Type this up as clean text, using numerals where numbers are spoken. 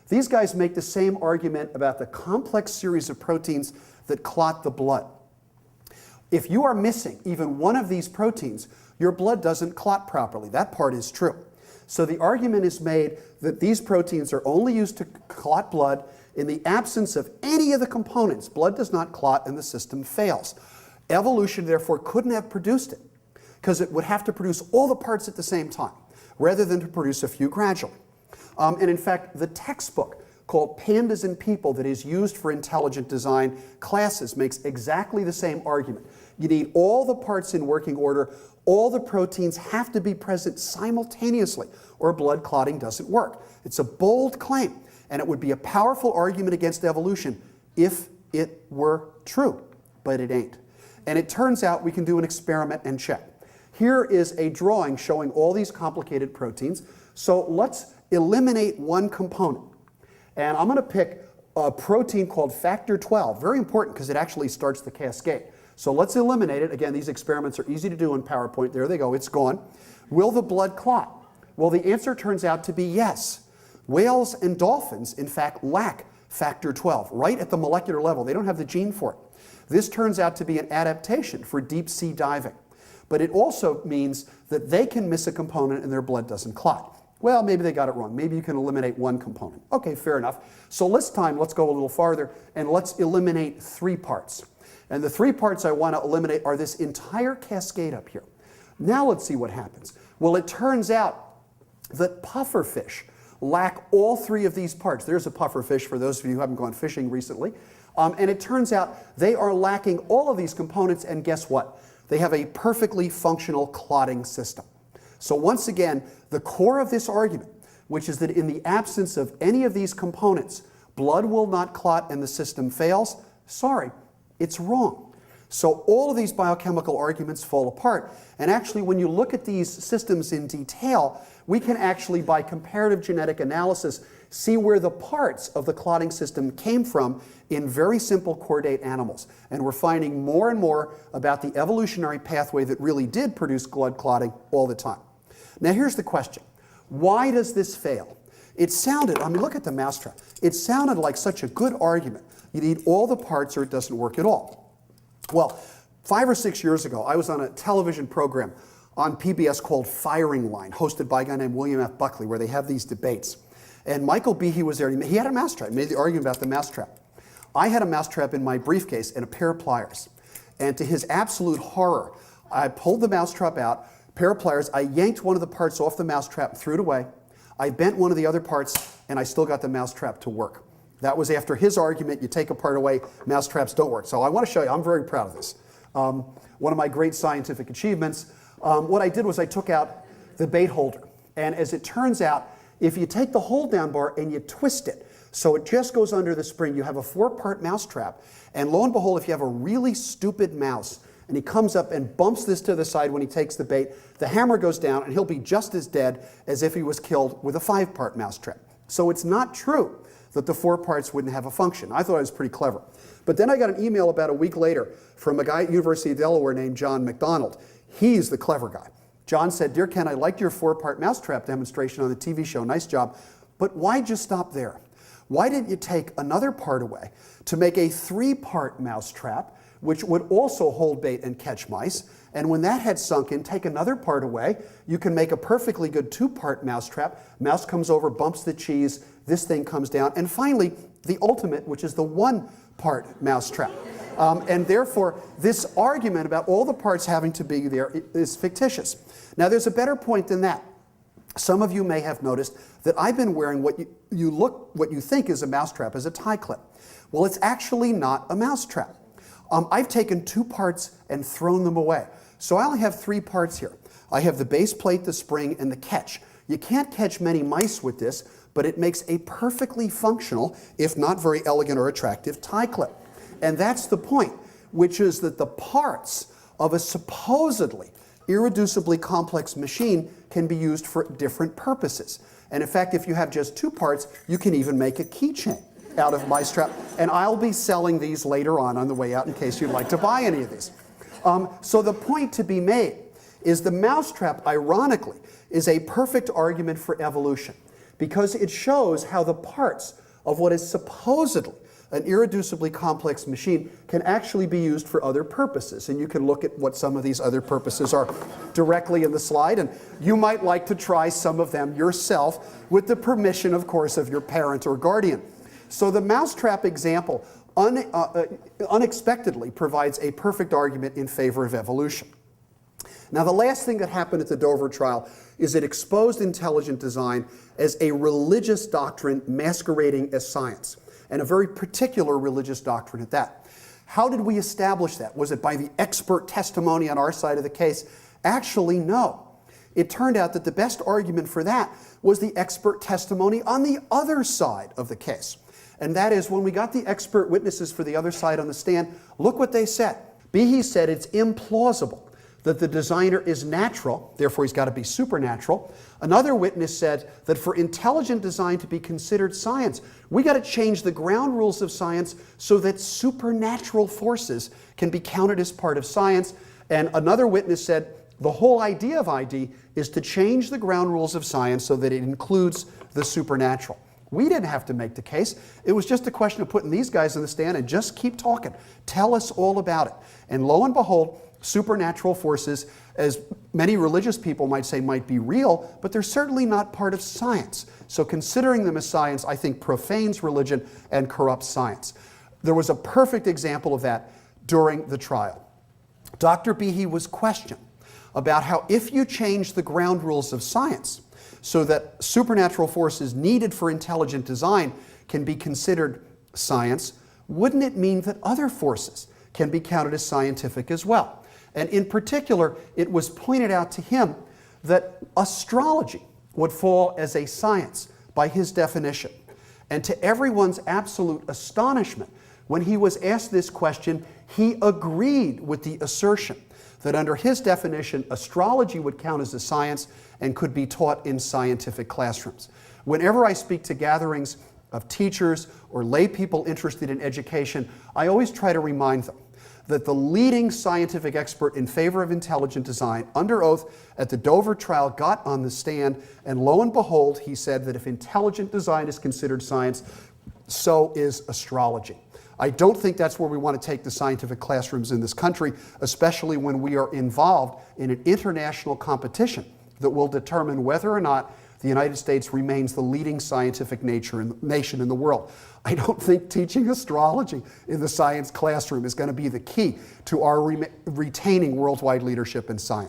These guys make the same argument about the complex series of proteins that clot the blood. If you are missing even one of these proteins, your blood doesn't clot properly. That part is true. So the argument is made that these proteins are only used to clot blood. In the absence of any of the components, blood does not clot and the system fails. Evolution, therefore, couldn't have produced it because it would have to produce all the parts at the same time rather than to produce a few gradually. And in fact, the textbook called Pandas and People that is used for intelligent design classes makes exactly the same argument. You need all the parts in working order. All the proteins have to be present simultaneously or blood clotting doesn't work. It's a bold claim, and it would be a powerful argument against evolution if it were true, but it ain't. And it turns out we can do an experiment and check. Here is a drawing showing all these complicated proteins. So let's eliminate one component. And I'm going to pick a protein called factor 12. Very important because it actually starts the cascade. So let's eliminate it. Again, these experiments are easy to do in PowerPoint. There they go. It's gone. Will the blood clot? Well, the answer turns out to be yes. Whales and dolphins, in fact, lack factor 12 right at the molecular level. They don't have the gene for it. This turns out to be an adaptation for deep sea diving. But it also means that they can miss a component and their blood doesn't clot. Well, maybe they got it wrong. Maybe you can eliminate one component. Okay, fair enough. So let's go a little farther and let's eliminate 3 parts. And the 3 parts I want to eliminate are this entire cascade up here. Now let's see what happens. Well, it turns out that pufferfish lack all 3 of these parts. There's a pufferfish for those of you who haven't gone fishing recently. And it turns out they are lacking all of these components, and guess what? They have a perfectly functional clotting system. So once again, the core of this argument, which is that in the absence of any of these components, blood will not clot and the system fails, sorry, it's wrong. So all of these biochemical arguments fall apart. And actually, when you look at these systems in detail, we can actually, by comparative genetic analysis, see where the parts of the clotting system came from in very simple chordate animals. And we're finding more and more about the evolutionary pathway that really did produce blood clotting all the time. Now here's the question. Why does this fail? It sounded, I mean, look at the mousetrap. It sounded like such a good argument. You need all the parts or it doesn't work at all. Well, 5 or 6 years ago, I was on a television program on PBS called Firing Line, hosted by a guy named William F. Buckley, where they have these debates. And Michael Behe was there. He had a mousetrap. He made the argument about the mousetrap. I had a mousetrap in my briefcase and a pair of pliers. And to his absolute horror, I pulled the mousetrap out, pair of pliers, I yanked one of the parts off the mousetrap, threw it away. I bent one of the other parts, and I still got the mousetrap to work. That was after his argument, you take a part away, mousetraps don't work. So I want to show you, I'm very proud of this. One of my great scientific achievements. What I did was I took out the bait holder. And as it turns out, if you take the hold down bar and you twist it, so it just goes under the spring, you have a 4-part mousetrap. And lo and behold, if you have a really stupid mouse, and he comes up and bumps this to the side when he takes the bait, the hammer goes down and he'll be just as dead as if he was killed with a 5-part mousetrap. So it's not true that the 4 parts wouldn't have a function. I thought I was pretty clever. But then I got an email about a week later from a guy at University of Delaware named John McDonald. He's the clever guy. John said, "Dear Ken, I liked your 4-part mousetrap demonstration on the TV show. Nice job. But why'd you stop there? Why didn't you take another part away to make a 3-part mousetrap, which would also hold bait and catch mice? And when that had sunk in, take another part away. You can make a perfectly good 2-part mousetrap. Mouse comes over, bumps the cheese. This thing comes down. And finally, the ultimate, which is the 1-part mousetrap." And therefore, this argument about all the parts having to be there is fictitious. Now, there's a better point than that. Some of you may have noticed that I've been wearing what you think is a mousetrap as a tie clip. Well, it's actually not a mousetrap. I've taken 2 parts and thrown them away. So I only have 3 parts here. I have the base plate, the spring, and the catch. You can't catch many mice with this, but it makes a perfectly functional, if not very elegant or attractive, tie clip. And that's the point, which is that the parts of a supposedly irreducibly complex machine can be used for different purposes. And in fact, if you have just 2 parts, you can even make a keychain out of mousetrap. And I'll be selling these later on the way out in case you'd like to buy any of these. So the point to be made is the mousetrap, ironically, is a perfect argument for evolution. because it shows how the parts of what is supposedly an irreducibly complex machine can actually be used for other purposes. And you can look at what some of these other purposes are directly in the slide, and you might like to try some of them yourself with the permission, of course, of your parent or guardian. So the mousetrap example unexpectedly provides a perfect argument in favor of evolution. Now, the last thing that happened at the Dover trial is it exposed intelligent design as a religious doctrine masquerading as science, and a very particular religious doctrine at that. How did we establish that? Was it by the expert testimony on our side of the case? Actually, no. It turned out that the best argument for that was the expert testimony on the other side of the case. And that is, when we got the expert witnesses for the other side on the stand, look what they said. Behe said it's implausible that the designer is natural, therefore he's got to be supernatural. Another witness said that for intelligent design to be considered science, we got to change the ground rules of science so that supernatural forces can be counted as part of science. And another witness said the whole idea of ID is to change the ground rules of science so that it includes the supernatural. We didn't have to make the case. It was just a question of putting these guys on the stand and just keep talking. Tell us all about it. And lo and behold, supernatural forces, as many religious people might say, might be real, but they're certainly not part of science. So considering them as science, I think, profanes religion and corrupts science. There was a perfect example of that during the trial. Dr. Behe was questioned about how if you change the ground rules of science so that supernatural forces needed for intelligent design can be considered science, wouldn't it mean that other forces can be counted as scientific as well? And in particular, it was pointed out to him that astrology would fall as a science by his definition. And to everyone's absolute astonishment, when he was asked this question, he agreed with the assertion that under his definition, astrology would count as a science and could be taught in scientific classrooms. Whenever I speak to gatherings of teachers or lay people interested in education, I always try to remind them that the leading scientific expert in favor of intelligent design, under oath at the Dover trial, got on the stand, and lo and behold, he said that if intelligent design is considered science, so is astrology. I don't think that's where we want to take the scientific classrooms in this country, especially when we are involved in an international competition that will determine whether or not the United States remains the leading scientific nation in the world. I don't think teaching astrology in the science classroom is going to be the key to our retaining worldwide leadership in science.